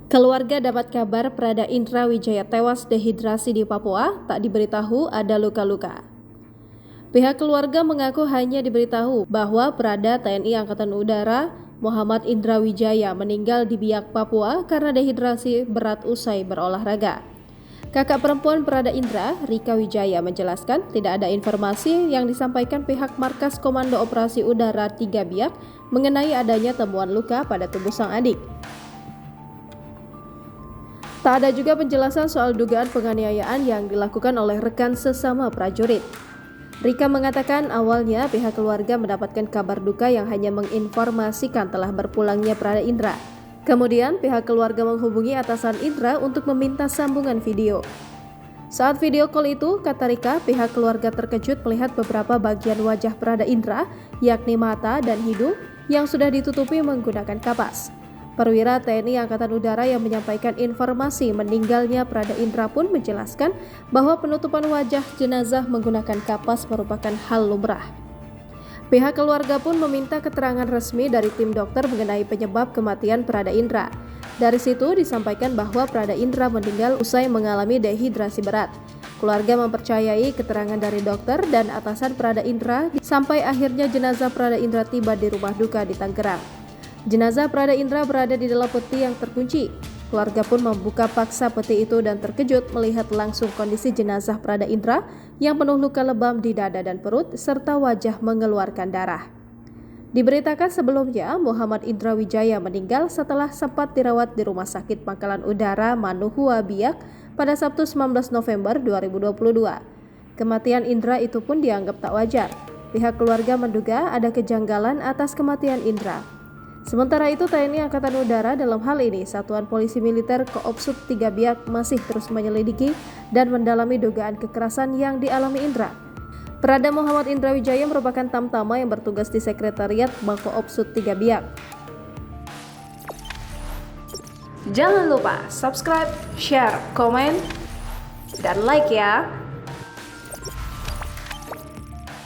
Keluarga dapat kabar Prada Indra Wijaya tewas dehidrasi di Papua, tak diberitahu ada luka-luka. Pihak keluarga mengaku hanya diberitahu bahwa Prada TNI Angkatan Udara Muhammad Indra Wijaya meninggal di Biak, Papua karena dehidrasi berat usai berolahraga. Kakak perempuan Prada Indra, Rika Wijaya, menjelaskan tidak ada informasi yang disampaikan pihak Markas Komando Operasi Udara 3 Biak mengenai adanya temuan luka pada tubuh sang adik. Tak ada juga penjelasan soal dugaan penganiayaan yang dilakukan oleh rekan sesama prajurit. Rika mengatakan awalnya pihak keluarga mendapatkan kabar duka yang hanya menginformasikan telah berpulangnya Prada Indra. Kemudian pihak keluarga menghubungi atasan Indra untuk meminta sambungan video. Saat video call itu, kata Rika, pihak keluarga terkejut melihat beberapa bagian wajah Prada Indra, yakni mata dan hidung, yang sudah ditutupi menggunakan kapas. Perwira TNI Angkatan Udara yang menyampaikan informasi meninggalnya Prada Indra pun menjelaskan bahwa penutupan wajah jenazah menggunakan kapas merupakan hal lumrah. Pihak keluarga pun meminta keterangan resmi dari tim dokter mengenai penyebab kematian Prada Indra. Dari situ disampaikan bahwa Prada Indra meninggal usai mengalami dehidrasi berat. Keluarga mempercayai keterangan dari dokter dan atasan Prada Indra sampai akhirnya jenazah Prada Indra tiba di rumah duka di Tangerang. Jenazah Prada Indra berada di dalam peti yang terkunci. Keluarga pun membuka paksa peti itu dan terkejut melihat langsung kondisi jenazah Prada Indra yang penuh luka lebam di dada dan perut serta wajah mengeluarkan darah. Diberitakan sebelumnya Muhammad Indra Wijaya meninggal setelah sempat dirawat di Rumah Sakit Pangkalan Udara Manuhua Biak pada Sabtu 19 November 2022. Kematian Indra itu pun dianggap tak wajar. Pihak keluarga menduga ada kejanggalan atas kematian Indra. Sementara itu TNI Angkatan Udara dalam hal ini Satuan Polisi Militer Koopsut 3 Biak masih terus menyelidiki dan mendalami dugaan kekerasan yang dialami Indra. Prada Muhammad Indra Wijaya merupakan tamtama yang bertugas di Sekretariat Makoopsut 3 Biak. Jangan lupa subscribe, share, komen, dan like ya.